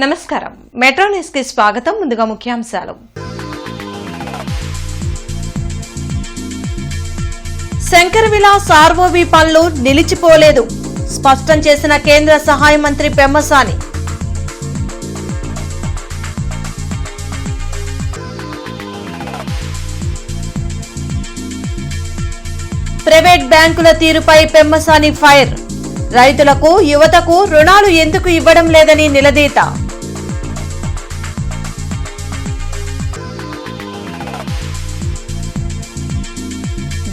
నమస్కారం metro news కి స్వాగతం. ముందుగా ముఖ్యాంశాలు. శంకర్ విలాస్ ఆర్ఓబి పనులు నిలిచిపోలేదు, స్పష్టం చేసిన కేంద్ర సహాయ మంత్రి పెమ్మసాని. ప్రైవేట్ బ్యాంకుల తీరుపై పెమ్మసాని ఫైర్. రైతులకు యువతకు రుణాలు ఎందుకు ఇవ్వడం లేదని నిలదీత.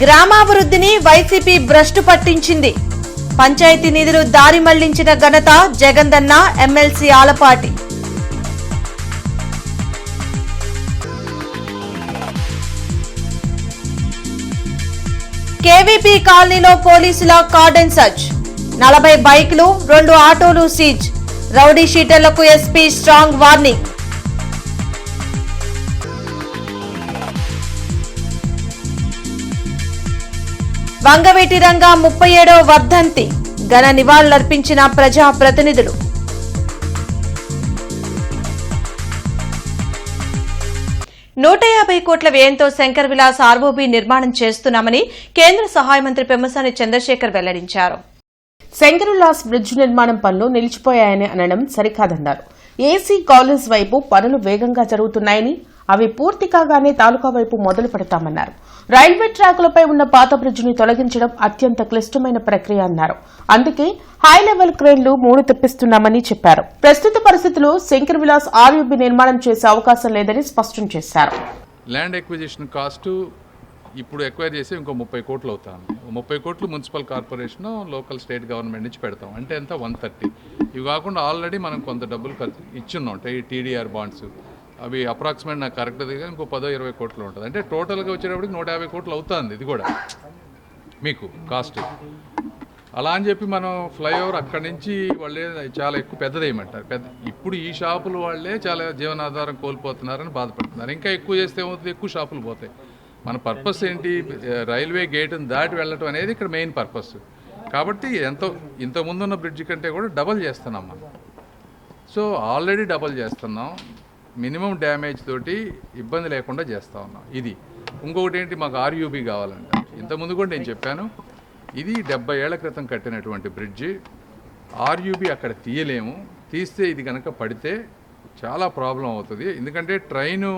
గ్రామాభివృద్ధిని వైసీపీ భ్రష్టు పట్టించింది, పంచాయతీ నిధులు దారి మళ్లించిన ఘనత జగందన్న, ఎమ్మెల్సీ ఆలపాటి. కేవీపీ కాలనీలో పోలీసుల కార్డన్ సర్చ్, 40 బైకులు 2 ఆటోలు సీజ్. రౌడీ షీటర్లకు SP strong warning. Vangaveeti Ranga 37వ వర్ధంతి, ఘన నివాళులర్పించిన ప్రజా ప్రతినిధులు. ₹150 కోట్ల వ్యయంతో శంకర్ విలాస్ ఆర్ఓబి నిర్మాణం చేస్తున్నామని కేంద్ర సహాయ మంత్రి పెమ్మసాని చంద్రశేఖర్ వెల్లడించారు. శంకర్ విలాస్ బ్రిడ్జ్ నిర్మాణం పనులు నిలిచిపోయాయని అనడం సరికాదన్నారు. ఏసీ కాలేజ్ వైపు పనులు వేగంగా జరుగుతున్నాయని, అవి పూర్తి కాగానే తాలూకా వైపు మొదలు పెడతామన్నారు. రైల్వే ట్రాకులపై ఉన్న పాత బ్రిడ్జిని తొలగించడం అత్యంత క్లిష్టమైన ప్రక్రియ అన్నారు. అందుకే హై లెవెల్ క్రేన్లు 3 తెప్పిస్తున్నామని చెప్పారు. ప్రస్తుత పరిస్థితుల్లో శంకర్ విలాస్ ఆర్ఓబి నిర్మాణం చేసే అవకాశం లేదని స్పష్టం చేశారు. ల్యాండ్ ఎక్విజిషన్ కాస్ట్ ఇప్పుడు ఎక్వైర్ చేసి ఇంకో 30 కోట్లు అవుతాను. 30 కోట్లు municipal corporation, local state government నుంచి పెడతాం. అంటే ఎంత 130. ఇవి కాకుండా ఆల్రెడీ మనం కొంత డబ్బులు ఇచ్చున్నాం. టీడీఆర్ బాండ్స్, అవి అప్రాక్సిమేట్ నాకు కరెక్ట్ దగ్గర ఇంకో 10-20 కోట్లు ఉంటుంది. అంటే టోటల్గా వచ్చేటప్పటికి 150 కోట్లు అవుతుంది. ఇది కూడా మీకు కాస్ట్. అలా అని చెప్పి మనం ఫ్లైఓవర్ అక్కడి నుంచి వాళ్ళే చాలా ఎక్కువ పెద్దదేయమంటారు. ఇప్పుడు ఈ షాపుల వాళ్ళే చాలా జీవనాధారం కోల్పోతున్నారని బాధపడుతున్నారు. ఇంకా ఎక్కువ చేస్తే ఏమవుతుంది, ఎక్కువ షాపులు పోతాయి. మన పర్పస్ ఏంటి, రైల్వే గేట్ని దాటి వెళ్ళటం అనేది ఇక్కడ మెయిన్ పర్పస్. కాబట్టి ఇంతకుముందున్న బ్రిడ్జ్ కంటే కూడా డబల్ చేస్తున్నాం మనం. సో ఆల్రెడీ డబల్ చేస్తున్నాం. మినిమం డ్యామేజ్ తోటి ఇబ్బంది లేకుండా చేస్తూ ఉన్నాం. ఇది ఇంకొకటి ఏంటి, మాకు ఆర్యూబీ కావాలంట. ఇంతకుముందు కూడా నేను చెప్పాను, ఇది 70 ఏళ్ల క్రితం కట్టినటువంటి బ్రిడ్జి. ఆర్యూబీ అక్కడ తీయలేము. తీస్తే ఇది కనుక పడితే చాలా ప్రాబ్లం అవుతుంది. ఎందుకంటే ట్రైను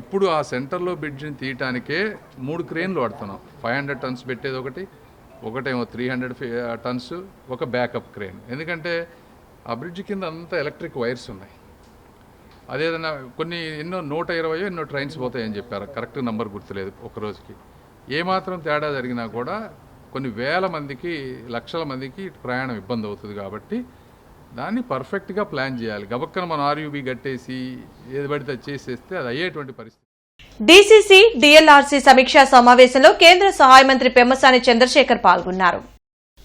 ఇప్పుడు ఆ సెంటర్లో బ్రిడ్జిని తీయటానికే 3 క్రేన్లు వాడుతున్నాం. 500 టన్స్ పెట్టేది ఒకటేమో 300 టన్స్, ఒక బ్యాకప్ క్రేన్. ఎందుకంటే ఆ బ్రిడ్జ్ కింద అంతా ఎలక్ట్రిక్ వైర్స్ ఉన్నాయి. అదేదన్నా ఎన్నో 120 ఎన్నో ట్రైన్స్ పోతాయని చెప్పారు. కరెక్ట్ నెంబర్ గుర్తులేదు. ఒక రోజుకి ఏమాత్రం తేడా జరిగినా కూడా కొన్ని వేల మందికి, లక్షల మందికి ప్రయాణం ఇబ్బంది అవుతుంది. కాబట్టి దాన్ని పర్ఫెక్ట్గా ప్లాన్ చేయాలి. గబక్కన మనం ఆర్యూబీ కట్టేసి ఏది పడితే చేసేస్తే అది అయ్యేటువంటి పరిస్థితి. డీసీసీ డీఎల్ఆర్సీ సమీక్షా సమావేశంలో కేంద్ర సహాయ మంత్రి పెమ్మసాని చంద్రశేఖర్ పాల్గొన్నారు.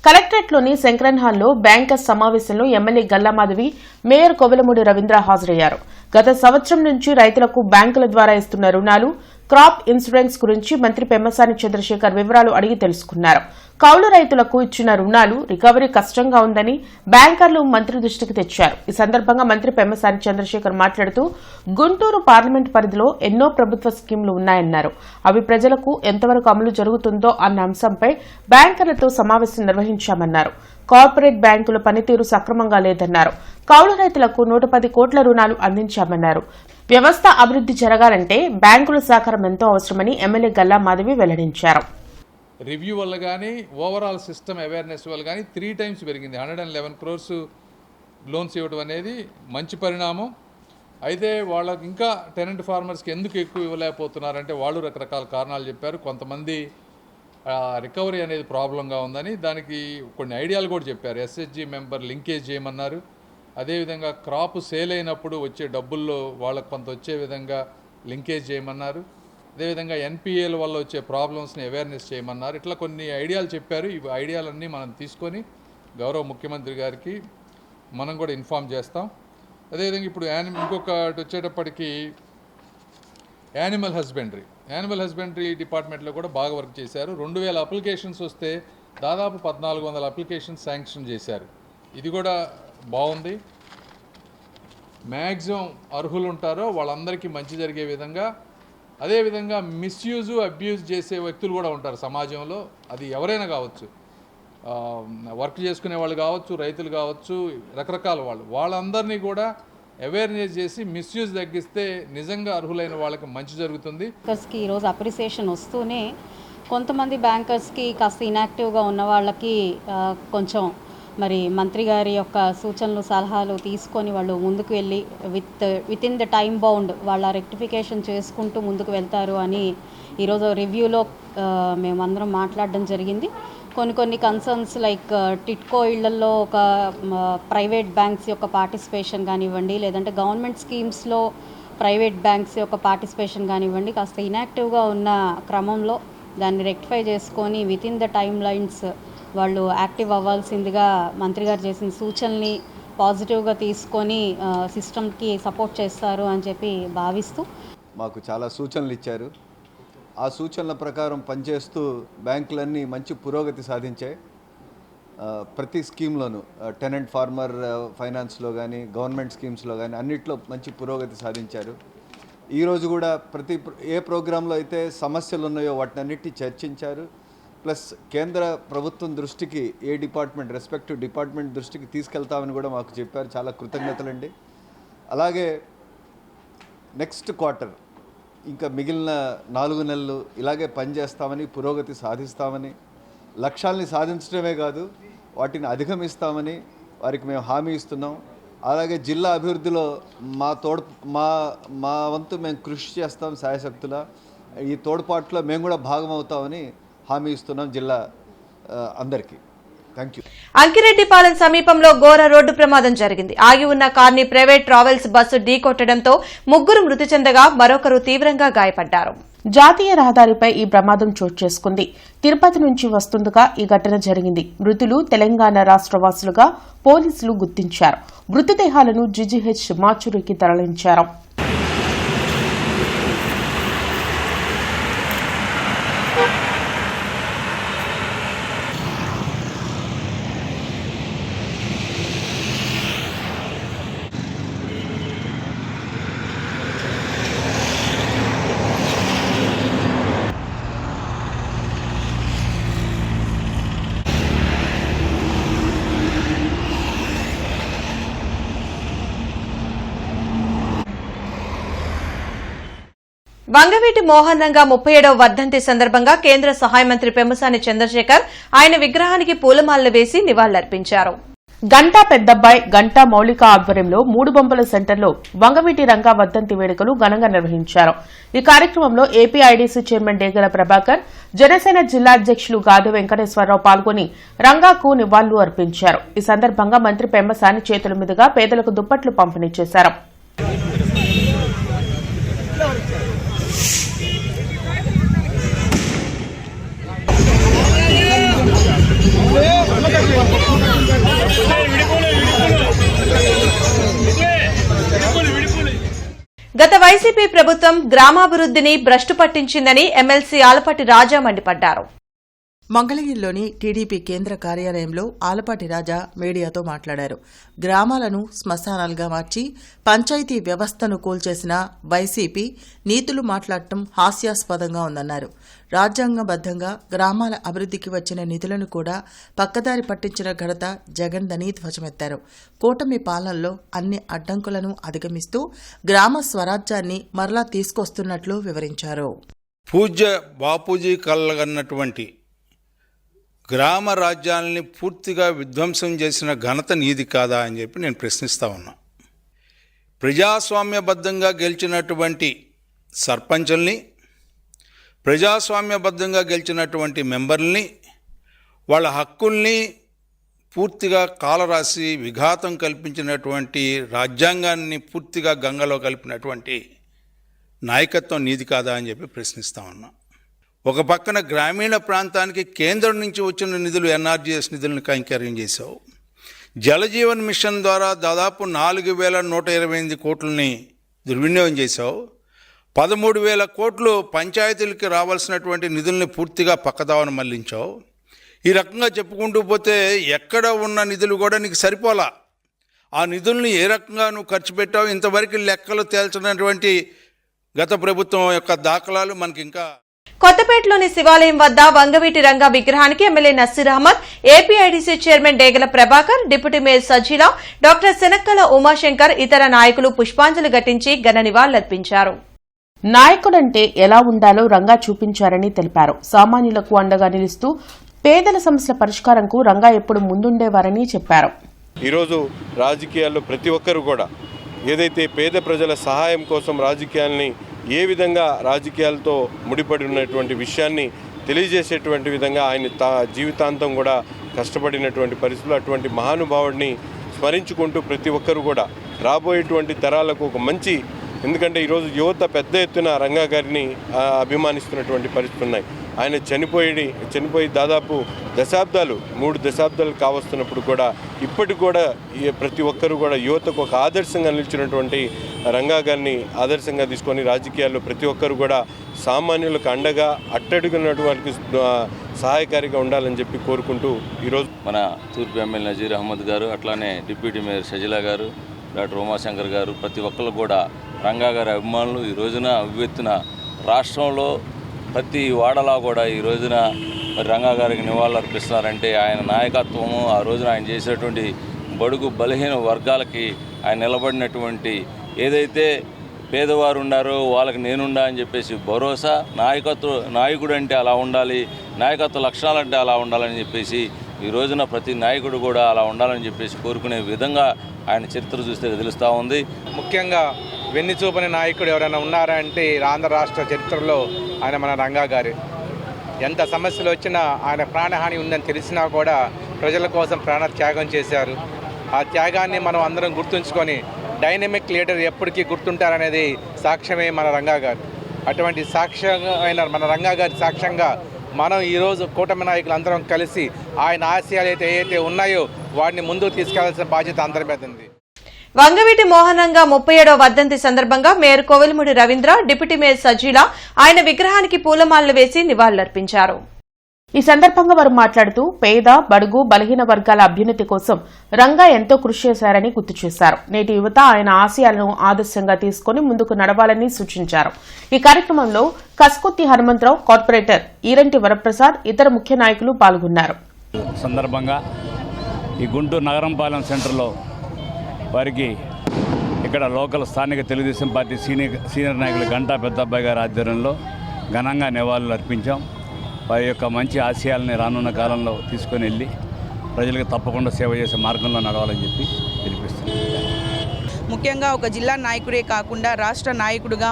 కలెక్టరేట్లోని శంకరన్ హాల్లో బ్యాంకర్స్ సమావేశంలో ఎమ్మెల్యే గల్లామాధవి, మేయర్ కొవెలమూడి రవీంద్ర హాజరయ్యారు. గత సంవత్సరం నుంచి రైతులకు బ్యాంకుల ద్వారా ఇస్తున్న రుణాలు, క్రాప్ ఇన్సూరెన్స్ గురించి మంత్రి పెమ్మసాని చంద్రశేఖర్ వివరాలు అడిగి తెలుసుకున్నారు. కౌలు రైతులకు ఇచ్చిన రుణాలు రికవరీ కష్టంగా ఉందని బ్యాంకర్లు మంత్రి దృష్టికి తెచ్చారు. ఈ సందర్భంగా మంత్రి పెమ్మసాని చంద్రశేఖర్ మాట్లాడుతూ, గుంటూరు పార్లమెంట్ పరిధిలో ఎన్నో ప్రభుత్వ స్కీంలు ఉన్నాయన్నారు. అవి ప్రజలకు ఎంతవరకు అమలు జరుగుతుందో అన్న అంశంపై బ్యాంకర్లతో సమావేశం నిర్వహించామన్నారు. కార్పొరేట్ బ్యాంకుల పనితీరు సక్రమంగా లేదన్నారు. కౌలు రైతులకు 110 కోట్ల రుణాలు అందించామన్నారు. వ్యవస్థ అభివృద్ది జరగాలంటే బ్యాంకుల సహకారం ఎంతో అవసరమని ఎమ్మెల్యే గల్లామాధవి వెల్లడించారు. రివ్యూ వల్ల కానీ, ఓవరాల్ సిస్టమ్ అవేర్నెస్ వల్ల కానీ 3 టైమ్స్ పెరిగింది. 111 crores లోన్స్ ఇవ్వడం అనేది మంచి పరిణామం. అయితే వాళ్ళకి ఇంకా టెనెంట్ ఫార్మర్స్కి ఎందుకు ఎక్కువ ఇవ్వలేకపోతున్నారంటే వాళ్ళు రకరకాల కారణాలు చెప్పారు. కొంతమంది రికవరీ అనేది ప్రాబ్లంగా ఉందని దానికి కొన్ని ఐడియాలు కూడా చెప్పారు. ఎస్హెచ్జి మెంబర్ లింకేజ్ చేయమన్నారు. అదేవిధంగా క్రాప్ సేల్ అయినప్పుడు వచ్చే డబ్బుల్లో వాళ్ళకు కొంత వచ్చే విధంగా లింకేజ్ చేయమన్నారు. అదేవిధంగా ఎన్పిఏల వల్ల వచ్చే ప్రాబ్లమ్స్ని అవేర్నెస్ చేయమన్నారు. ఇట్లా కొన్ని ఐడియాలు చెప్పారు. ఈ ఐడియాలన్నీ మనం తీసుకొని గౌరవ ముఖ్యమంత్రి గారికి మనం కూడా ఇన్ఫామ్ చేస్తాం. అదేవిధంగా ఇప్పుడు ఇంకొకటి వచ్చేటప్పటికి యానిమల్ హస్బెండరీ డిపార్ట్మెంట్లో కూడా బాగా వర్క్ చేశారు. 2000 అప్లికేషన్స్ వస్తే దాదాపు 1400 అప్లికేషన్స్ శాంక్షన్ చేశారు. ఇది కూడా బాగుంది. మ్యాక్సిమం అర్హులు ఉంటారో వాళ్ళందరికీ మంచి జరిగే విధంగా, అదేవిధంగా మిస్యూజు అబ్యూజ్ చేసే వ్యక్తులు కూడా ఉంటారు సమాజంలో. అది ఎవరైనా కావచ్చు, వర్క్ చేసుకునే వాళ్ళు కావచ్చు, రైతులు కావచ్చు, రకరకాల వాళ్ళందరినీ కూడా అవేర్నెస్ చేసి మిస్యూజ్ తగ్గిస్తే నిజంగా అర్హులైన వాళ్ళకి మంచి జరుగుతుంది. బ్యాంకర్స్కి ఈరోజు అప్రిసియేషన్ వస్తూనే కొంతమంది బ్యాంకర్స్కి కాస్త ఇన్యాక్టివ్గా ఉన్న వాళ్ళకి కొంచెం మరి మంత్రి గారి యొక్క సూచనలు సలహాలు తీసుకొని వాళ్ళు ముందుకు వెళ్ళి with in the time bound వాళ్ళ రెక్టిఫికేషన్ చేసుకుంటూ ముందుకు వెళ్తారు అని ఈరోజు రివ్యూలో మేమందరం మాట్లాడడం జరిగింది. కొన్ని కన్సర్న్స్ లైక్ టిట్కో ఇళ్లలో ఒక ప్రైవేట్ బ్యాంక్స్ యొక్క పార్టిసిపేషన్ కానివ్వండి, లేదంటే గవర్నమెంట్ స్కీమ్స్లో ప్రైవేట్ బ్యాంక్స్ యొక్క పార్టిసిపేషన్ కానివ్వండి, కాస్త ఇన్యాక్టివ్గా ఉన్న క్రమంలో దాన్ని రెక్టిఫై చేసుకొని with in the time lines వాళ్ళు యాక్టివ్ అవ్వాల్సిందిగా మంత్రి గారు చేసిన సూచనల్ని పాజిటివ్గా తీసుకొని సిస్టమ్కి సపోర్ట్ చేస్తారు అని చెప్పి భావిస్తూ మాకు చాలా సూచనలు ఇచ్చారు. ఆ సూచనల ప్రకారం పనిచేస్తూ బ్యాంకులన్నీ మంచి పురోగతి సాధించాయి. ప్రతి స్కీమ్లోనూ టెనెంట్ ఫార్మర్ ఫైనాన్స్లో కానీ, గవర్నమెంట్ స్కీమ్స్లో కానీ అన్నిట్లో మంచి పురోగతి సాధించారు. ఈరోజు కూడా ఏ ప్రోగ్రాంలో అయితే సమస్యలు ఉన్నాయో వాటిని అన్నిటి చర్చించారు. ప్లస్ కేంద్ర ప్రభుత్వం దృష్టికి ఏ డిపార్ట్మెంట్ రెస్పెక్టివ్ డిపార్ట్మెంట్ దృష్టికి తీసుకెళ్తామని కూడా మాకు చెప్పారు. చాలా కృతజ్ఞతలండి. అలాగే నెక్స్ట్ క్వార్టర్ ఇంకా మిగిలిన 4 నెలలు ఇలాగే పనిచేస్తామని, పురోగతి సాధిస్తామని, లక్ష్యాల్ని సాధించడమే కాదు వాటిని అధిగమిస్తామని వారికి మేము హామీ ఇస్తున్నాం. అలాగే జిల్లా అభివృద్ధిలో మా వంతు మేము కృషి చేస్తాం శాయశక్తులా. ఈ తోడ్పాటులో మేము కూడా భాగమవుతామని హామీ ఇస్తున్నాం జిల్లా అందరికీ. Thank you. అంకిరెడ్డిపాలెం సమీపంలో ఘోర రోడ్డు ప్రమాదం జరిగింది. ఆగి ఉన్న కార్ని ప్రైవేట్ ట్రావెల్స్ బస్సు ఢీకొట్టడంతో 3 మృతి చెందగా మరొకరు తీవ్రంగా గాయపడ్డారు. జాతీయ రహదారిపై ఈ ప్రమాదం చోటు చేసుకుంది. తిరుపతి నుంచి వస్తుండగా ఈ ఘటన జరిగింది. మృతులు తెలంగాణ రాష్ట్రవాసులుగా పోలీసులు గుర్తించారు. మృతదేహాలను జీజీహెచ్ మాచూరుకి తరలించారు. వంగవీటి మోహన్ రంగా 37వ వర్ధంతి సందర్భంగా కేంద్ర సహాయ మంత్రి పెమ్మసాని చంద్రశేఖర్ ఆయన విగ్రహానికి పూలమాలలు వేసి నివాళులర్పించారు. గంటా పెద్దబ్బాయి, గంటా మౌలిక ఆధ్వర్యంలో 3 బొమ్మల సెంటర్లో వంగవీటి రంగా వర్ధంతి వేడుకలు ఘనంగా నిర్వహించారు. ఈ కార్యక్రమంలో ఏపీఐడీసీ చైర్మన్ డేగల ప్రభాకర్, జనసేన జిల్లా అధ్యకులు గాదు వెంకటేశ్వరరావు పాల్గొని రంగాకు నివాళులు అర్పించారు. ఈ సందర్భంగా మంత్రి పెమ్మసాని చేతుల మీదుగా పేదలకు దుప్పట్లు పంపిణీ చేశారు. గత వైసీపీ ప్రభుత్వం గ్రామాభివృద్ధిని భ్రష్టు పట్టించిందని ఎమ్మెల్సీ ఆలపాటి రాజా మండిపడ్డారు. మంగళగిరిలోని టీడీపీ కేంద్ర కార్యాలయంలో ఆలపాటి రాజా మీడియాతో మాట్లాడారు. గ్రామాలను శ్మశానాలుగా మార్చి పంచాయతీ వ్యవస్థను కూల్చేసిన వైసీపీ నీతులు మాట్లాడటం హాస్యాస్పదంగా ఉందన్నారు. రాజ్యాంగబద్దంగా గ్రామాల అభివృద్ధికి వచ్చిన నిధులను కూడా పక్కదారి పట్టించిన ఘనత జగన్దని ధ్వజమెత్తారు. కూటమి పాలనలో అన్ని అడ్డంకులను అధిగమిస్తూ గ్రామ స్వరాజ్యాన్ని మరలా తీసుకొస్తున్నట్లు వివరించారు. పూజ్య బాపూజీ కలగన్నటువంటి గ్రామ రాజ్యాలని పూర్తిగా విధ్వంసం చేసిన ఘనత నీది కాదా అని చెప్పి నేను ప్రశ్నిస్తా ఉన్నా. ప్రజాస్వామ్యబద్ధంగా గెలిచినటువంటి సర్పంచుల్ని, ప్రజాస్వామ్యబద్ధంగా గెలిచినటువంటి మెంబర్లని, వాళ్ళ హక్కుల్ని పూర్తిగా కాలరాసి విఘాతం కల్పించినటువంటి రాజ్యాంగాన్ని పూర్తిగా గంగలో కలిపినటువంటి నాయకత్వం నీది కాదా అని చెప్పి ప్రశ్నిస్తా ఉన్నా. ఒక పక్కన గ్రామీణ ప్రాంతానికి కేంద్రం నుంచి వచ్చిన నిధులు ఎన్ఆర్జీఎస్ నిధులను కైంకర్యం చేశావు. జలజీవన్ మిషన్ ద్వారా దాదాపు 4,128 కోట్లని దుర్వినియోగం చేశావు. 13,000 కోట్లు పంచాయతీలకి రావాల్సినటువంటి నిధుల్ని పూర్తిగా పక్కదావన మళ్లించావు. ఈ రకంగా చెప్పుకుంటూ పోతే ఎక్కడ ఉన్న నిధులు కూడా నీకు సరిపోలా. ఆ నిధుల్ని ఏ రకంగా నువ్వు ఖర్చు పెట్టావు ఇంతవరకు లెక్కలు తేల్చినటువంటి గత ప్రభుత్వం యొక్క దాఖలాలు మనకి ఇంకా. కొత్తపేటలోని శివాలయం వద్ద వంగవీటి రంగా విగ్రహానికి MLA Naseer Ahmed, APIDC chairman Degala Prabhakar, deputy mayor Sajila, doctor Shanakkala Umashankar ఇతర నాయకులు పుష్పాంజలి ఘటించి ఘన నివాళులర్పించారు. నాయకుడంటే ఎలా ఉండాలో రంగా చూపించారని తెలిపారు. సామాన్యులకు అండగా నిలుస్తూ పేదల సమస్యల పరిష్కారంకు రంగా ఎప్పుడు ముందుండేవారని చెప్పారు. ఈరోజు రాజకీయాల్లో ప్రతి ఒక్కరు కూడా ఏదైతే పేద ప్రజల సహాయం కోసం రాజకీయాల్ని ఏ విధంగా రాజకీయాలతో ముడిపడి ఉన్నటువంటి విషయాన్ని తెలియజేసేటువంటి విధంగా ఆయన జీవితాంతం కూడా కష్టపడినటువంటి పరిస్థితులు. అటువంటి మహానుభావుడిని స్మరించుకుంటూ ప్రతి ఒక్కరు కూడా రాబోయేటువంటి తరాలకు ఒక మంచి, ఎందుకంటే ఈరోజు యువత పెద్ద ఎత్తున రంగా గారిని అభిమానిస్తున్నటువంటి పరిస్థితులు ఉన్నాయి. ఆయన చనిపోయి దాదాపు 3 దశాబ్దాలు కావస్తున్నప్పుడు కూడా ఇప్పటికి కూడా ప్రతి ఒక్కరు కూడా యువతకు ఒక ఆదర్శంగా నిలిచినటువంటి రంగా గారిని ఆదర్శంగా తీసుకొని రాజకీయాల్లో ప్రతి ఒక్కరు కూడా సామాన్యులకు అండగా అట్టడుగున్నటువంటి సహాయకారిగా ఉండాలని చెప్పి కోరుకుంటూ ఈరోజు మన తూర్పు ఎమ్మెల్యే నజీర్ అహ్మద్ గారు, అట్లానే డిప్యూటీ మేయర్ సజిలా గారు, డాక్టర్ ఉమాశంకర్ గారు, ప్రతి ఒక్కరు కూడా రంగా గారి అభిమానులు. ఈ రోజున అవ్వెత్తున రాష్ట్రంలో ప్రతి వాడలా కూడా ఈ రోజున రంగా గారికి నివాళులు అర్పిస్తున్నారంటే ఆయన నాయకత్వము, ఆ రోజున ఆయన చేసేటువంటి బడుగు బలహీన వర్గాలకి ఆయన నిలబడినటువంటి ఏదైతే పేదవారు ఉన్నారో వాళ్ళకి నేనుండా అని చెప్పేసి భరోసా, నాయకుడు అంటే అలా ఉండాలి, నాయకత్వ లక్షణాలు అంటే అలా ఉండాలని చెప్పేసి ఈ రోజున ప్రతి నాయకుడు కూడా అలా ఉండాలని చెప్పేసి కోరుకునే విధంగా ఆయన చరిత్ర చూస్తే తెలుస్తూ ఉంది. ముఖ్యంగా వెన్నుచూపని నాయకుడు ఎవరైనా ఉన్నారా అంటే ఆంధ్ర రాష్ట్ర చరిత్రలో ఆయన మన రంగా గారు. ఎంత సమస్యలు వచ్చినా ఆయన ప్రాణహాని ఉందని తెలిసినా కూడా ప్రజల కోసం ప్రాణ త్యాగం చేశారు. ఆ త్యాగాన్ని మనం అందరం గుర్తుంచుకొని డైనమిక్ లీడర్ ఎప్పటికీ గుర్తుంటారనేది సాక్ష్యమే మన రంగా గారు. అటువంటి సాక్ష్యమైన మన రంగా గారి సాక్ష్యంగా మనం ఈరోజు కూటమి నాయకులు అందరం కలిసి ఆయన ఆశయాలు ఏవైతే ఉన్నాయో వాటిని ముందుకు తీసుకెళ్లాల్సిన బాధ్యత అందరి మీద ఉంది. వంగవీటి మోహన్ రంగా 37వ వర్ధంతి సందర్భంగా mayor Kovelamudi Ravindra, deputy mayor Sajila ఆయన విగ్రహానికి పూలమాలలు వేసి నివాళులర్పించారు. ఈ సందర్భంగా వారు మాట్లాడుతూ పేద, బడుగు, బలహీన వర్గాల అభ్యున్నతి కోసం రంగా ఎంతో కృషి చేశారని గుర్తు చేశారు. నేటి యువత ఆయన ఆశయాలను ఆదర్శంగా తీసుకుని ముందుకు నడవాలని సూచించారు. ఈ కార్యక్రమంలో కస్కుత్తి హనుమంతరావు, కార్పొరేటర్ ఈరంటి వరప్రసాద్, ఇతర ముఖ్య నాయకులు పాల్గొన్నారు. సందర్భంగా ఈ గుంటూరు నగరంపాలెం సెంటర్లో వారికి ఇక్కడ లోకల్ స్థానిక తెలుగుదేశం పార్టీ సీనియర్ నాయకులు గంటా పెద్దబ్బాయి గారి ఆధ్వర్యంలో ఘనంగా నివాళులు అర్పించాం. వారి యొక్క మంచి ఆశయాలని రానున్న కాలంలో తీసుకొని వెళ్ళి ప్రజలకు తప్పకుండా సేవ చేసే మార్గంలో నడవాలని చెప్పి తెలిపిస్తున్నాం. ముఖ్యంగా ఒక జిల్లా నాయకుడే కాకుండా రాష్ట్ర నాయకుడుగా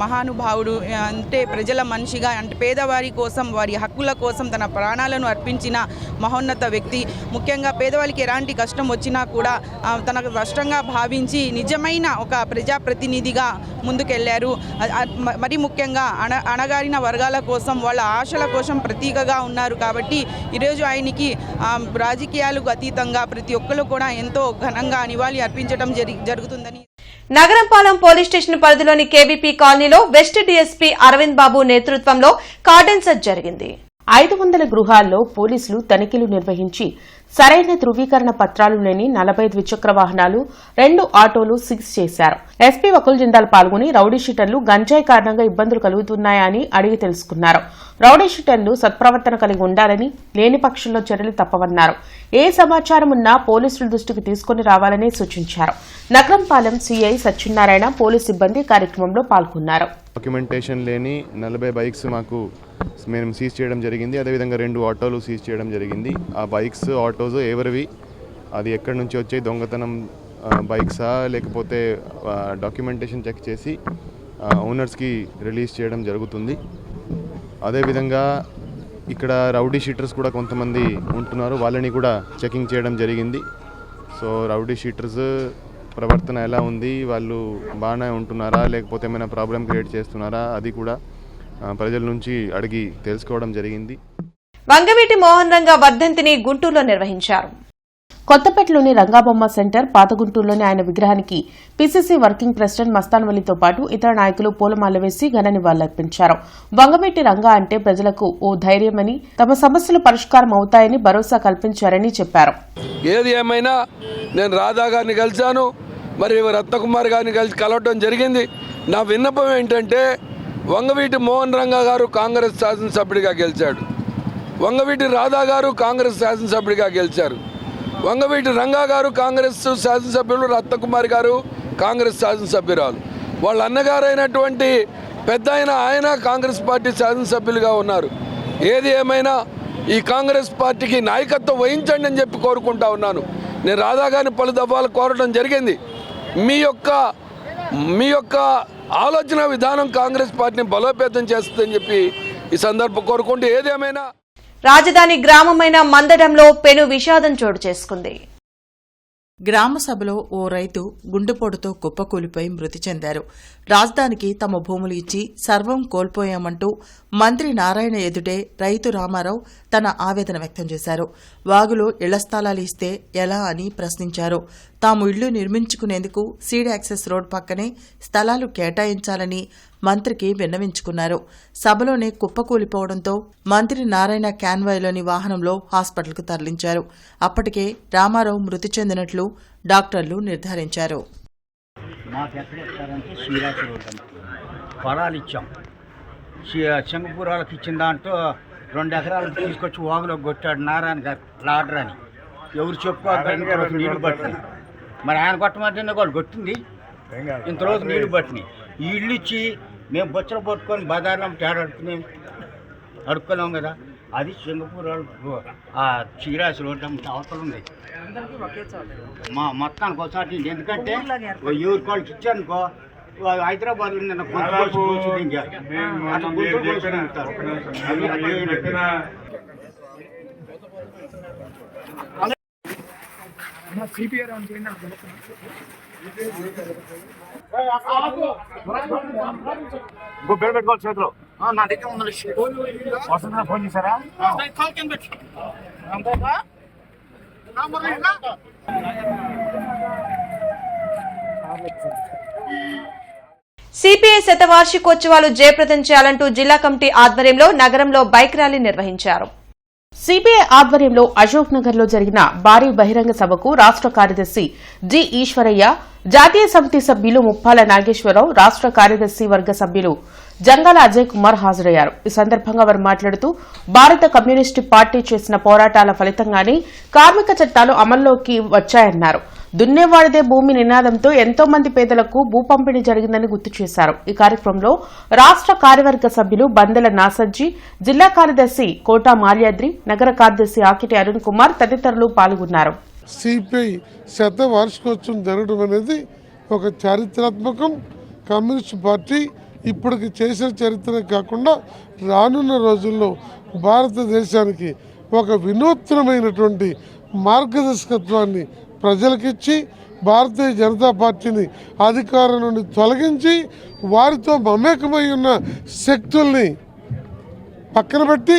మహానుభావుడు, అంటే ప్రజల మనిషిగా, అంటే పేదవారి కోసం, వారి హక్కుల కోసం తన ప్రాణాలను అర్పించిన మహోన్నత వ్యక్తి. ముఖ్యంగా పేదవాళ్ళకి ఎలాంటి కష్టం వచ్చినా కూడా తనకు కష్టంగా భావించి నిజమైన ఒక ప్రజాప్రతినిధిగా ముందుకెళ్లారు. మరి ముఖ్యంగా అణగారిన వర్గాల కోసం, వాళ్ళ ఆశల కోసం ప్రతీకగా ఉన్నారు. కాబట్టి ఈరోజు ఆయనకి రాజకీయాలకు అతీతంగా ప్రతి ఒక్కరు కూడా ఎంతో ఘనంగా నివాళి అర్పించడం జరుగుతుందని. నగరంపాలెం పోలీస్ స్టేషన్ పరిధిలోని కేవీపీ కాలనీలో వెస్ట్ డీఎస్పీ అరవింద్ బాబు నేతృత్వంలో కార్డన్ సెర్చ్ జరిగింది. 500 గృహాల్లో పోలీసులు తనిఖీలు నిర్వహించి సరైన ధృవీకరణ పత్రాలు లేని 40 ద్విచక్ర వాహనాలు, 2 ఆటోలు సీజ్ చేశారు. ఎస్పీ వకుల్ జిందాల్ పాల్గొని రౌడీ షీటర్లు గంజాయి కారణంగా ఇబ్బందులు కలుగుతున్నాయా అని అడిగి తెలుసుకున్నారు. రౌడీ షీటర్లు సత్ప్రవర్తన కలిగి ఉండాలని, లేని పక్షంలో చర్యలు తప్పవన్నారు. ఏ సమాచారం ఉన్నా పోలీసుల దృష్టికి తీసుకుని రావాలని సూచించారు. నగరంపాలెం సీఐ సత్యనారాయణ, పోలీసు సిబ్బంది కార్యక్రమంలో పాల్గొన్నారు. డాక్యుమెంటేషన్ లేని 40 బైక్స్ మేము సీజ్ చేయడం జరిగింది. అదేవిధంగా 2 ఆటోలు సీజ్ చేయడం జరిగింది. ఆ బైక్స్, ఆటోస్ ఎవరివి, అది ఎక్కడి నుంచి వచ్చాయి, దొంగతనం బైక్సా లేకపోతే డాక్యుమెంటేషన్ చెక్ చేసి ఓనర్స్కి రిలీజ్ చేయడం జరుగుతుంది. అదేవిధంగా ఇక్కడ రౌడీ షీటర్స్ కూడా కొంతమంది ఉంటున్నారు, వాళ్ళని కూడా చెకింగ్ చేయడం జరిగింది. సో రౌడీ షీటర్స్ ప్రవర్తన ఎలా ఉంది, వాళ్ళు బాగానే ఉంటున్నారా లేకపోతే ఏమైనా ప్రాబ్లం క్రియేట్ చేస్తున్నారా, అది కూడా ప్రజల నుంచి అడిగి తెలుసుకోవడం జరిగింది. వంగవీటి మోహన్ రంగా వర్ధంతిని గుంటూరులో నిర్వహించారు. కొత్తపేటలోని రంగాబొమ్మ సెంటర్, పాతగుంటూరులోని ఆయన విగ్రహానికి పీసీసీ వర్కింగ్ ప్రెసిడెంట్ మస్తాన్ వలీతో పాటు ఇతర నాయకులు పూలమాల వేసి ఘన నివాళులర్పించారు. వంగవీటి రంగా అంటే ప్రజలకు ఓ ధైర్యమని, తమ సమస్యలు పరిష్కారం అవుతాయని భరోసా కల్పించారని చెప్పారు. ఏది ఏమైనా నేను రాధా గారిని కలిశాను, మరి రత్నకుమార్ గారిని కలవడం జరిగింది. నా విన్నపం ఏంటంటే వంగవీటి మోహన్ రంగా గారు కాంగ్రెస్ శాసనసభ్యుడిగా గెలిచాడు, వంగవీటి రాధా గారు కాంగ్రెస్ శాసనసభ్యుడిగా గెలిచారు, వంగవీటి రంగా గారు కాంగ్రెస్ శాసనసభ్యులు, రత్నకుమార్ గారు కాంగ్రెస్ శాసనసభ్యురాలు, వాళ్ళ అన్నగారైనటువంటి పెద్ద ఆయన కాంగ్రెస్ పార్టీ శాసనసభ్యులుగా ఉన్నారు. ఏది ఏమైనా ఈ కాంగ్రెస్ పార్టీకి నాయకత్వం వహించండి అని చెప్పి కోరుకుంటా ఉన్నాను. నేను రాధా గారిని పలు దఫాలు కోరడం జరిగింది. మీ యొక్క ఆలోచన విధానం కాంగ్రెస్ పార్టీని బలోపేతం చేస్తుందని చెప్పి ఈ సందర్భం కోరుకుంటూ ఏదేమైనా రాజధాని గ్రామమైన మందడంలో పెను విషాదం చోటు చేసుకుంది. గ్రామ సభలో ఓ రైతు గుండెపోటుతో కుప్పకూలిపోయి మృతి చెందారు. రాజధానికి తమ భూములు ఇచ్చి సర్వం కోల్పోయామంటూ మంత్రి నారాయణ ఎదుటే రైతు రామారావు తన ఆవేదన వ్యక్తం చేశారు. వాగులో ఇళ్ల స్థలాలు ఇస్తే ఎలా అని ప్రశ్నించారు. తాము ఇళ్లు నిర్మించుకునేందుకు సీడ్ యాక్సెస్ రోడ్ పక్కనే స్థలాలు కేటాయించాలని మంత్రికి విన్నవించుకున్నారు. సభలోనే కుప్పకూలిపోవడంతో మంత్రి నారాయణ క్యాన్వాయ్లోని వాహనంలో హాస్పిటల్కు తరలించారు. అప్పటికే రామారావు మృతి చెందినట్లు డాక్టర్లు నిర్ధారించారు. పొలాలు ఇచ్చాం, సింగపూరాలకు ఇచ్చిన దాంట్లో 2 ఎకరాలకు తీసుకొచ్చి వాగులో కొట్టాడు నారాయణ గారు లాడర్ అని. ఎవరు చెప్పుకోవాలి, నీళ్లు పట్టినాయి. మరి ఆయన కొట్టమంటేనే వాళ్ళు కొట్టింది, ఇంతరోజు నీళ్లు పట్టినాయి. ఈ ఇల్లు ఇచ్చి మేము బొచ్చలు పట్టుకొని బజార్లో అడుక్కున్నాం కదా, అది సింగపూర్ ఆ చీరాసి రోడ్డు అవతల ఉంది. మొత్తానికి ఒకసారి ఎందుకంటే ఎవరి వాళ్ళకి ఇచ్చారనుకో, హైదరాబాద్లో నిన్న పెట్టుకోవాలి చేతిలో. నా దగ్గర ఉంది, వసంత ఫోన్ చేశారా? సిపిఐ శతవార్షికోత్సవాలు జయప్రదం చేయాలంటూ జిల్లా కమిటీ ఆధ్వర్యంలో నగరంలో బైక్ ర్యాలీ నిర్వహించారు. సిపిఐ ఆధ్వర్యంలో అశోక్ నగర్ లో జరిగిన భారీ బహిరంగ సభకు రాష్ట కార్యదర్శి జి ఈశ్వరయ్య, జాతీయ సమితి సభ్యులు ముప్పాల నాగేశ్వరరావు, రాష్ట కార్యదర్శి వర్గ సభ్యులు జంగాల అజయ్ కుమార్ హాజరయ్యారు. ఈ సందర్భంగా వారు మాట్లాడుతూ భారత కమ్యూనిస్టు పార్టీ చేసిన పోరాటాల ఫలితంగానే కార్మిక చట్టాలు అమల్లోకి వచ్చాయన్నారు. దున్నేవాడిదే భూమి నినాదంతో ఎంతో మంది పేదలకు భూ పంపిణీ జరిగిందని గుర్తు చేశారు. ఈ కార్యక్రమంలో రాష్ట కార్యవర్గ సభ్యులు బందెల నాసజ్జీ, జిల్లా కార్యదర్శి కోటా మాల్యాద్రి, నగర కార్యదర్శి ఆకిటి అరుణ్ కుమార్ తదితరులు పాల్గొన్నారు. సిపిఐ శతవార్షికోత్సవం జరగడం అనేది ఒక చారిత్రాత్మకం. కమ్యూనిస్ట్ పార్టీ ఇప్పటికి చేసిన చరిత్ర కాకుండా రానున్న రోజుల్లో భారతదేశానికి ఒక వినూత్నమైనటువంటి మార్గదర్శకత్వాన్ని ప్రజలకిచ్చి భారతీయ జనతా పార్టీని అధికారం నుండి తొలగించి వారితో మమేకమై ఉన్న శక్తుల్ని పక్కన పెట్టి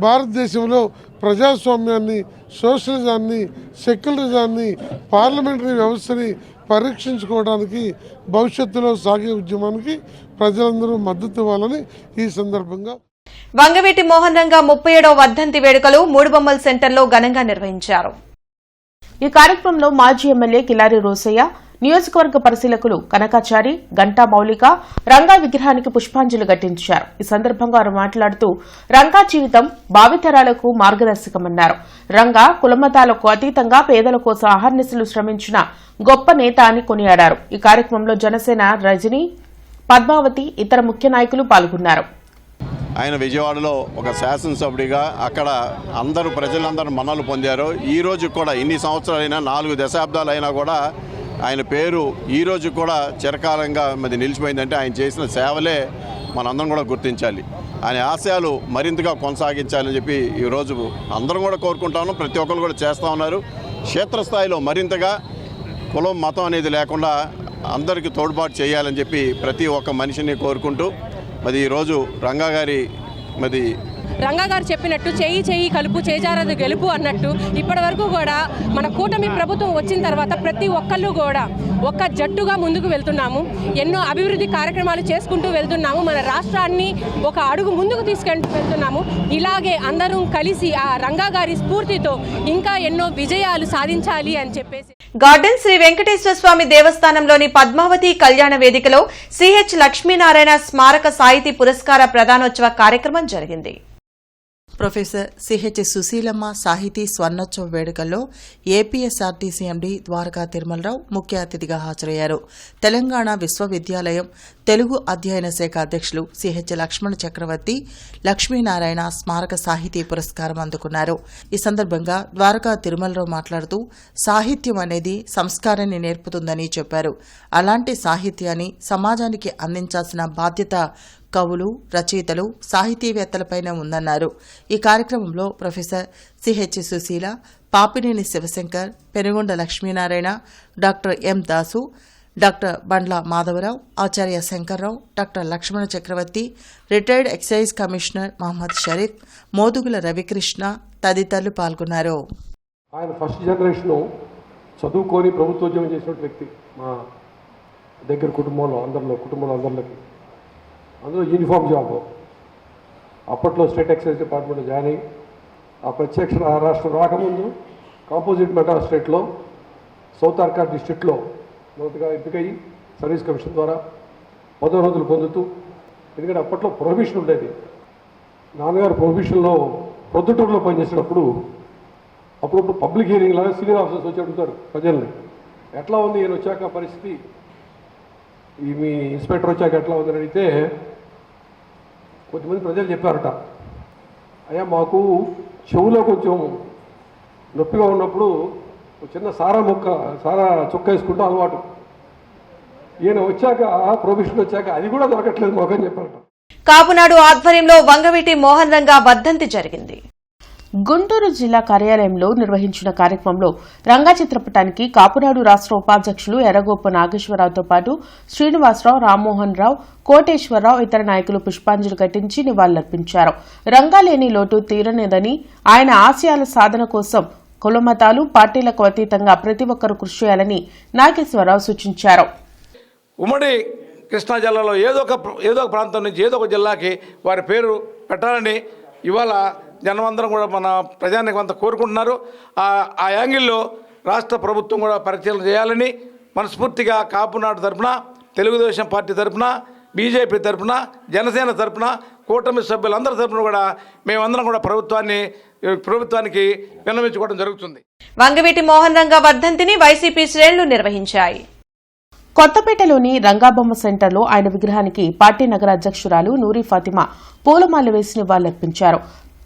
భారతదేశంలో ప్రజాస్వామ్యాన్ని, సోషలిజాన్ని, సెక్యులరిజాన్ని, పార్లమెంటరీ వ్యవస్థని పరీక్షించుకోవడానికి భవిష్యత్తులో సాగే ఉద్యమానికి ప్రజలందరూ మద్దతు ఇవ్వాలని ఈ సందర్భంగా వంగవీటి మోహన్ రంగా 37వ వర్ధంతి వేడుకలు మూడుబొమ్మల సెంటర్లో ఘనంగా నిర్వహించారు. ఈ కార్యక్రమంలో మాజీ ఎమ్మెల్యే కిలారి రోసయ్య, నియోజకవర్గ పరిశీలకులు కనకాచారి, గంటా మౌలిక రంగా విగ్రహానికి పుష్పాంజలి ఘటించారు. ఈ సందర్భంగా వారు మాట్లాడుతూ రంగా జీవితం భావితరాలకు మార్గదర్శకమన్నారు. రంగా కులమతాలకు అతీతంగా పేదల కోసం అహర్నిశలు శ్రమించిన గొప్ప నేత అని కొనియాడారు. ఈ కార్యక్రమంలో జనసేన రజని, పద్మావతి, ఇతర ముఖ్య నాయకులు పాల్గొన్నారు. ఆయన విజయవాడలో ఒక శాసనసభ్యుడిగా అక్కడ ప్రజలందరూ మన్నలు పొందారు. ఈ రోజు కూడా ఇన్ని సంవత్సరాలైనా 4 దశాబ్దాలైనా కూడా ఆయన పేరు ఈ రోజు కూడా చిరకాలంగా నిలిచిపోయిందంటే ఆయన చేసిన సేవలే మనందరం కూడా గుర్తించాలి. ఆయన ఆశయాలు మరింతగా కొనసాగించాలని చెప్పి ఈరోజు అందరం కూడా కోరుకుంటా ఉన్నాం. ప్రతి ఒక్కరు కూడా చేస్తూ ఉన్నారు. క్షేత్రస్థాయిలో మరింతగా కులం మతం అనేది లేకుండా అందరికీ తోడ్పాటు చేయాలని చెప్పి ప్రతి ఒక్క మనిషిని కోరుకుంటూ ఈరోజు రంగా గారి రంగా గారు చెప్పినట్టు చేయి చేయి కలుపు చేజారదు గెలుపు అన్నట్టు ఇప్పటి వరకు కూడా మన కూటమి ప్రభుత్వం వచ్చిన తర్వాత ప్రతి ఒక్కళ్ళు కూడా ఒక జట్టుగా ముందుకు వెళ్తున్నాము. ఎన్నో అభివృద్ధి కార్యక్రమాలు చేసుకుంటూ వెళ్తున్నాము. మన రాష్ట్రాన్ని ఒక అడుగు ముందుకు తీసుకెళ్తూ వెళ్తున్నాము. ఇలాగే అందరం కలిసి ఆ రంగా గారి స్ఫూర్తితో ఇంకా ఎన్నో విజయాలు సాధించాలి అని చెప్పేసి గార్డెన్ శ్రీ వెంకటేశ్వర స్వామి దేవస్థానంలోని పద్మావతి కళ్యాణ వేదికలో సిహెచ్ లక్ష్మీనారాయణ స్మారక సాహితీ పురస్కార ప్రదానోత్సవ కార్యక్రమం జరిగింది. ప్రొఫెసర్ సిహెచ్ సుశీలమ్మ సాహితీ స్వర్ణోత్సవ వేడుకల్లో ఏపీఎస్ఆర్టీసీ ఎండీ ద్వారకా తిరుమలరావు ముఖ్య అతిథిగా హాజరయ్యారు. తెలంగాణ విశ్వవిద్యాలయం తెలుగు అధ్యయన శాఖ అధ్యక్షులు సిహెచ్ లక్ష్మణ చక్రవర్తి లక్ష్మీనారాయణ స్మారక సాహితీ పురస్కారం అందుకున్నారు. ఈ సందర్భంగా ద్వారకా తిరుమలరావు మాట్లాడుతూ సాహిత్యం అనేది సంస్కారాన్ని నేర్పుతుందని చెప్పారు. అలాంటి సాహిత్యాన్ని సమాజానికి అందించాల్సిన బాధ్యత కవులు, రచయితలు, సాహితీవేత్తలపైనే ఉందన్నారు. ఈ కార్యక్రమంలో professor CH Sushila, Papineni Sivasankar, Penugonda Lakshminarayana, doctor M Dasu, doctor Bandla Madhavarao, Acharya Shankarrao, doctor Lakshmana Chakravarthi, retired excise commissioner Mohammad Sharif, Modugula Ravikrishna తదితరులు పాల్గొన్నారు. ఆయన ఫస్ట్ జనరేషన్ చదువుకొని ప్రభుత్వోద్యోగం చేసిన వ్యక్తి. మా దగ్గర కుటుంబంలో అందరిలోకి అందులో యూనిఫామ్ జాబ్. అప్పట్లో స్టేట్ ఎక్సైజ్ డిపార్ట్మెంట్లో జాయిన్ అయ్యి ఆ ప్రత్యక్ష రాష్ట్రం రాకముందు కాంపోజిట్ మెడ్రాస్ స్టేట్లో సౌత్ ఆర్కాడ్ డిస్ట్రిక్ట్లో మొదటిగా ఎంపికయ్యి సర్వీస్ కమిషన్ ద్వారా పదోన్నతులు పొందుతూ, ఎందుకంటే అప్పట్లో ప్రొహిబిషన్ ఉండేది. నాన్నగారు ప్రొహిబిషన్లో ప్రొద్దుటూరులో పనిచేసేటప్పుడు అప్పుడప్పుడు పబ్లిక్ హియరింగ్ లాగా సీనియర్ ఆఫీసర్స్ వచ్చి అడుగుతారు ప్రజల్ని, ఎట్లా ఉంది ఈయన వచ్చాక పరిస్థితి, ఈ మీ ఇన్స్పెక్టర్ వచ్చాక ఎట్లా ఉందని అడిగితే కొంతమంది ప్రజలు చెప్పారట, అయ్యా మాకు చెవులో కొంచెం నొప్పిగా ఉన్నప్పుడు చిన్న సారా చుక్క వేసుకుంటూ అలవాటు, ఈయన వచ్చాక ప్రొఫెషన్ వచ్చాక అది కూడా దొరకట్లేదు మాకు అని చెప్పారట. కాపునాడు ఆధ్వర్యంలో వంగవీటి మోహన్ రంగా వర్ధంతి జరిగింది. గుంటూరు జిల్లా కార్యాలయంలో నిర్వహించిన కార్యక్రమంలో రంగా చిత్రపటానికి కాపునాడు రాష్ట్ర ఉపాధ్యక్షులు ఎర్రగోపు నాగేశ్వరరావుతో పాటు శ్రీనివాసరావు, రామ్మోహన్ రావు, కోటేశ్వరరావు ఇతర నాయకులు పుష్పాంజలి ఘటించి నివాళులర్పించారు. రంగా లేని లోటు తీరనేదని, ఆయన ఆశయాల సాధన కోసం కులమతాలు, పార్టీలకు అతీతంగా ప్రతి ఒక్కరూ కృషి చేయాలని నాగేశ్వరరావు సూచించారు. ఉమ్మడి కృష్ణా జిల్లాలో ఏదో ఒక ప్రాంతం నుంచి ఏదో ఒక జిల్లాకి వారి పేరు పెట్టాలని ఇవాళ జనమందరం కూడా మన ప్రజానికి అంతా కోరుకుంటున్నారు. ఆ యాంగిల్లో రాష్ట్ర ప్రభుత్వం కూడా పరిశీలన చేయాలని మనస్ఫూర్తిగా కాపునాడు తరపున, తెలుగుదేశం పార్టీ తరపున, బీజేపీ తరపున, జనసేన తరపున, కూటమి సభ్యులందరి తరపున కూడా మేమందరం కూడా ప్రభుత్వానికి విన్నవించుకోవడం జరుగుతుంది. వంగవీటి మోహన్ రంగా వర్ధంతిని వైసీపీ శ్రేణులు నిర్వహించాయి. కొత్తపేటలోని రంగాబొమ్మ సెంటర్లో ఆయన విగ్రహానికి పార్టీ నగర అధ్యక్షురాలు నూరి ఫాతిమా పూలమాల వేసి నివాళులర్పించారు.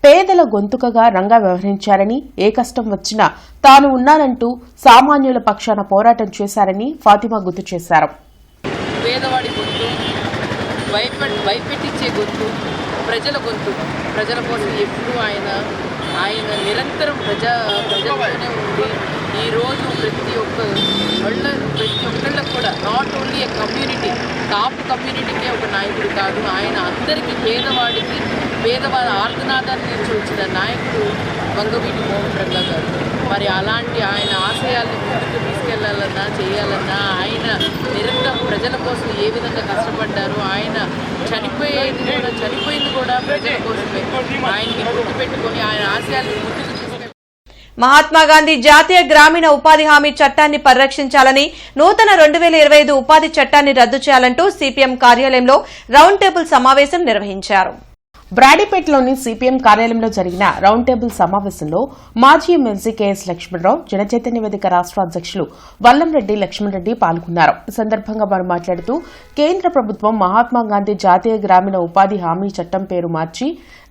పేదల గొంతుకగా రంగా వ్యవహరించారని, ఏ కష్టం వచ్చినా తాను ఉన్నానంటూ సామాన్యుల పక్షాన పోరాటం చేశారని ఫాతిమా గుర్తు చేశారు. పేదవాడి గొంతు, భయపెట్టించే గొంతు, ప్రజల గొంతు, ప్రజల కోసం ఎప్పుడూ ఆయన నిరంతరం ప్రజలతోనే ఉండి ఈరోజు ప్రతి ఒక్కళ్ళకు కూడా నాట్ ఓన్లీ ఏ కమ్యూనిటీ, కాపు కమ్యూనిటీకే ఒక నాయకుడు కాదు, ఆయన అందరికీ పేదవాళ్ళ ఆర్తనాదాన్ని నుంచి వచ్చిన నాయకుడు వంగవీటి మోహన్ రంగా గారు. మరి అలాంటి ఆయన ఆశయాల్ని ముందుకు తీసుకెళ్లాలన్నా చేయాలన్నా ఆయన నిరంతరం ప్రజల కోసం ఏ విధంగా కష్టపడ్డారు, ఆయన చనిపోయింది కూడా ప్రజల కోసమే. ఆయన్ని గుర్తుపెట్టుకొని ఆయన ఆశయాల్ని ముందుకు మహాత్మాగాంధీ జాతీయ గ్రామీణ ఉపాధి హామీ చట్టాన్ని పరిరక్షించాలని, నూతన 2025 ఉపాధి చట్టాన్ని రద్దు చేయాలంటూ సిపిఎం కార్యాలయంలో రౌండ్ టేబుల్ సమావేశం నిర్వహించారు. బ్రాడీపేటలోని సిపిఎం కార్యాలయంలో జరిగిన రౌండ్ టేబుల్ సమావేశంలో మాజీ ఎమ్మెల్సీ కెఎస్ లక్ష్మణరావు, జనచైతన్య వేదిక రాష్ట్ర అధ్యక్షులు వల్లంరెడ్డి లక్ష్మణరెడ్డి పాల్గొన్నారు. ఈ సందర్భంగా వారు మాట్లాడుతూ కేంద్ర ప్రభుత్వం మహాత్మాగాంధీ జాతీయ గ్రామీణ ఉపాధి హామీ చట్టం పేరు మార్చి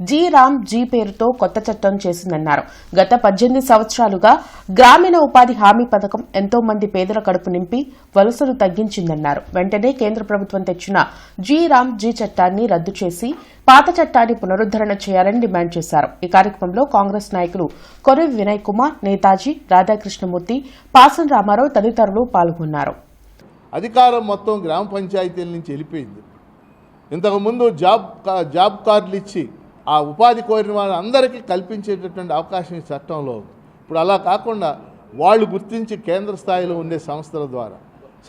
జీ-రామ్ జీ పేరుతో కొత్త చట్టం చేసిందన్నారు. గత 18 సంవత్సరాలుగా గ్రామీణ ఉపాధి హామీ పథకం ఎంతో మంది పేదల కడుపు నింపి వలసలు తగ్గించిందన్నారు. వెంటనే కేంద్ర ప్రభుత్వం తెచ్చిన జీ-రామ్ జీ చట్టాన్ని రద్దు చేసి పాత చట్టాన్ని పునరుద్దరణ చేయాలని డిమాండ్ చేశారు. ఈ కార్యక్రమంలో కాంగ్రెస్ నాయకులు కొరివి వినయ్ కుమార్, నేతాజీ, రాధాకృష్ణమూర్తి, పాసం రామారావు తదితరులు పాల్గొన్నారు. అధికారం మొత్తం గ్రామ పంచాయతీల నుంచి వెళ్ళిపోయింది. ఇంతకుముందు జాబ్ కార్డులు ఇచ్చి ఆ ఉపాధి కోరిన వాళ్ళందరికీ కల్పించేటటువంటి అవకాశం ఈ చట్టంలో ఉంది. ఇప్పుడు అలా కాకుండా వాళ్ళు గుర్తించి కేంద్ర స్థాయిలో ఉండే సంస్థల ద్వారా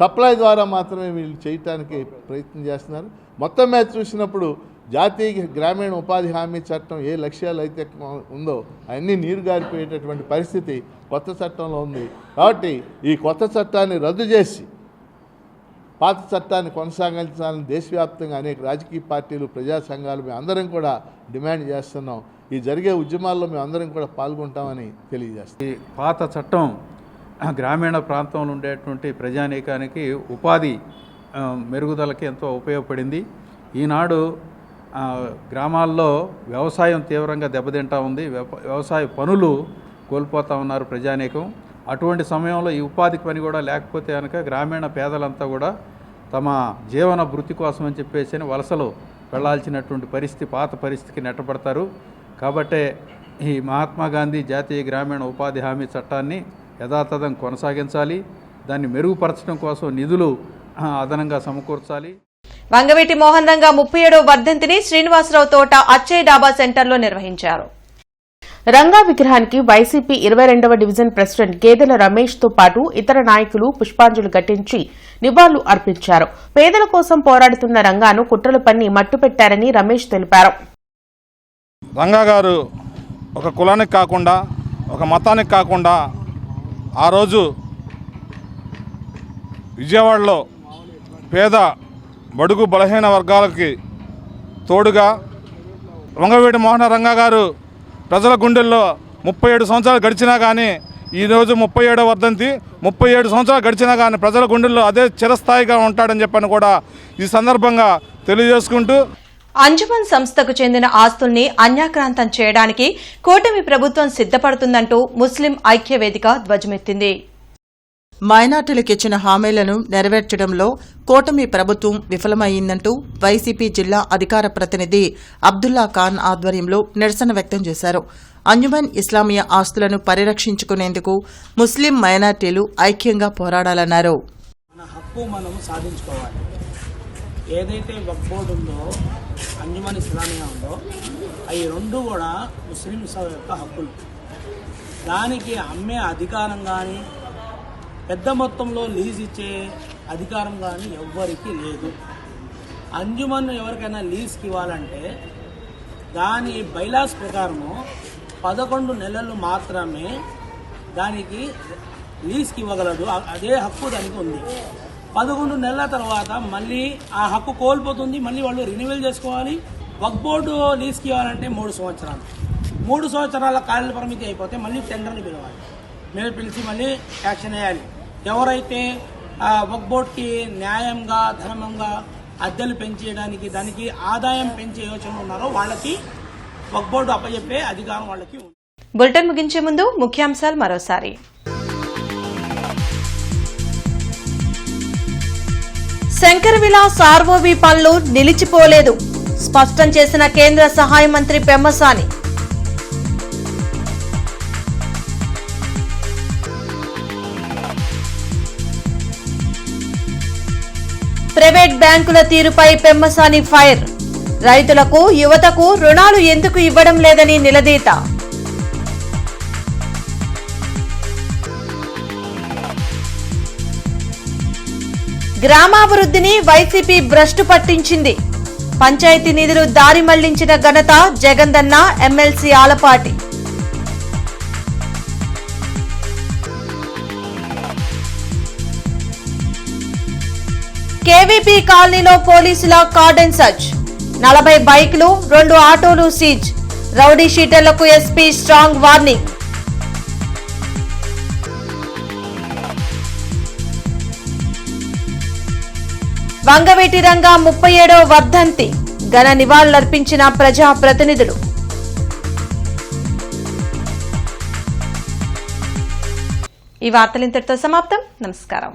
సప్లై ద్వారా మాత్రమే వీళ్ళు చేయటానికి ప్రయత్నం చేస్తున్నారు. మొత్తం మీద చూసినప్పుడు జాతీయ గ్రామీణ ఉపాధి హామీ చట్టం ఏ లక్ష్యాలు అయితే ఉందో అన్నీ నీరు గారిపోయేటటువంటి పరిస్థితి కొత్త చట్టంలో ఉంది. కాబట్టి ఈ కొత్త చట్టాన్ని రద్దు చేసి పాత చట్టాన్ని కొనసాగించాలని దేశవ్యాప్తంగా అనేక రాజకీయ పార్టీలు, ప్రజా సంఘాలు మేము అందరం కూడా డిమాండ్ చేస్తున్నాం. ఈ జరిగే ఉద్యమాల్లో మేము అందరం కూడా పాల్గొంటామని తెలియజేస్తాం. ఈ పాత చట్టం గ్రామీణ ప్రాంతంలో ఉండేటువంటి ప్రజానీకానికి ఉపాధి మెరుగుదలకి ఎంతో ఉపయోగపడింది. ఈనాడు గ్రామాల్లో వ్యవసాయం తీవ్రంగా దెబ్బతింటా ఉంది. వ్యవసాయ పనులు కోల్పోతూ ఉన్నారు ప్రజానీకం. అటువంటి సమయంలో ఈ ఉపాధి పని కూడా లేకపోతే కనుక గ్రామీణ పేదలంతా కూడా తమ జీవన భృతి కోసం అని చెప్పేసి వలసలు వెళ్లాల్సినటువంటి పరిస్థితి, పాత పరిస్థితికి నెట్టబడతారు. కాబట్టే ఈ మహాత్మా గాంధీ జాతీయ గ్రామీణ ఉపాధి హామీ చట్టాన్ని యథాతథం కొనసాగించాలి. దాన్ని మెరుగుపరచడం కోసం నిధులు అదనంగా సమకూర్చాలి. వంగవీటి మోహన్ రంగా 37వ వర్ధంతిని శ్రీనివాసరావు తోట అచ్చయ్ డాబా సెంటర్లో నిర్వహించారు. రంగా విగ్రహానికి వైసీపీ 22వ డివిజన్ ప్రెసిడెంట్ గేదెల రమేష్ తో పాటు ఇతర నాయకులు పుష్పాంజలి ఘటించి నివాళులు అర్పించారు. పేదల కోసం పోరాడుతున్న రంగాను కుట్రలు పన్ని మట్టుపెట్టారని రమేష్ తెలిపారు. రంగా గారు ఒక కులానికి కాకుండా, ఒక మతానికి కాకుండా ఆ రోజు విజయవాడలో పేద బడుగు బలహీన వర్గాలకి తోడుగా వంగవీటి మోహన రంగా గారు ప్రజల గుండెల్లో 37 సంవత్సరాలు గడిచినా కానీ ఈరోజు 37వ వర్ధంతి. 37 సంవత్సరాలు గడిచినా కానీ ప్రజల గుండెల్లో అదే చిరస్థాయిగా ఉంటాడని చెప్పని కూడా ఈ సందర్భంగా తెలియజేసుకుంటూ, అంజుమన్ సంస్థకు చెందిన ఆస్తుల్ని అన్యాక్రాంతం చేయడానికి కూటమి ప్రభుత్వం సిద్దపడుతుందంటూ ముస్లిం ఐక్యవేదిక ధ్వజమెత్తింది. మైనార్టీలకు ఇచ్చిన హామీలను నెరవేర్చడంలో కూటమి ప్రభుత్వం విఫలమైందంటూ వైసీపీ జిల్లా అధికార ప్రతినిధి అబ్దుల్లా ఖాన్ ఆధ్వర్యంలో నిరసన వ్యక్తం చేశారు. అంజుమన్ ఇస్లామియా ఆస్తులను పరిరక్షించుకునేందుకు ముస్లిం మైనార్టీలు ఐక్యంగా పోరాడాలన్నారు. మన హక్కు మనం సాధించుకోవాలి. ఏదైతే వక్ఫ్ బోర్డు ఉందో, అంజుమన్ ఇస్లామియా ఉందో, అవి రెండు కూడా ముస్లింస్ యొక్క హక్కులు. దానికి అమ్మే అధికారం కానీ, పెద్ద మొత్తంలో లీజ్ ఇచ్చే అధికారం కానీ ఎవ్వరికీ లేదు. అంజుమన్ ఎవరికైనా లీజ్కి ఇవ్వాలంటే దాని బైలాస్ ప్రకారము 11 నెలలు మాత్రమే దానికి లీజ్కి ఇవ్వగలడు. అదే హక్కు దానికి ఉంది. 11 నెలల తర్వాత మళ్ళీ ఆ హక్కు కోల్పోతుంది. మళ్ళీ వాళ్ళు రెన్యువల్ చేసుకోవాలి. వక్ఫ్ బోర్డు లీజ్కి ఇవ్వాలంటే 3 సంవత్సరాలు. 3 సంవత్సరాల కాల పరిమితి అయిపోతే మళ్ళీ టెండర్ని పిలవాలి. మీరు పిలిచి మళ్ళీ యాక్షన్ వేయాలి. ఎవరైతే వక్ఫ్ బోర్డుకి న్యాయంగా, ధర్మంగా అద్దెలు పెంచేయడానికి, దానికి ఆదాయం పెంచే యోచన ఉన్నారో వాళ్ళకి వక్ఫ్ బోర్డు అప్పచెప్పే అధికారం వాళ్ళకి ఉంది. బులెటిన్ ముగించే ముందు ముఖ్యాంశాలు మరోసారి. శంకర్ విలాస్ ఆర్ఓబీ పనులు నిలిచిపోలేదు, స్పష్టం చేసిన కేంద్ర సహాయ మంత్రి పెమ్మసాని. ప్రైవేట్ బ్యాంకుల తీరుపై పెమ్మసాని ఫైర్. రైతులకు, యువతకు రుణాలు ఎందుకు ఇవ్వడం లేదని నిలదీత. గ్రామాభివృద్ధిని వైసీపీ భ్రష్టు పట్టించింది. పంచాయతీ నిధులు దారి మళ్లించిన ఘనత జగందన్న, ఎమ్మెల్సీ ఆలపాటి. కేవీపీ కాలనీలో పోలీసుల కార్డన్ సర్చ్. 40 బైకులు, 2 ఆటోలు సీజ్. రౌడీ షీటర్లకు SP strong warning. Vangaveeti Ranga 37వ వర్ధంతి. ఘన నివాళులర్పించిన ప్రజా ప్రతినిధులు. ఈ వార్తలు ఇంతటితో సమాప్తం. నమస్కారం.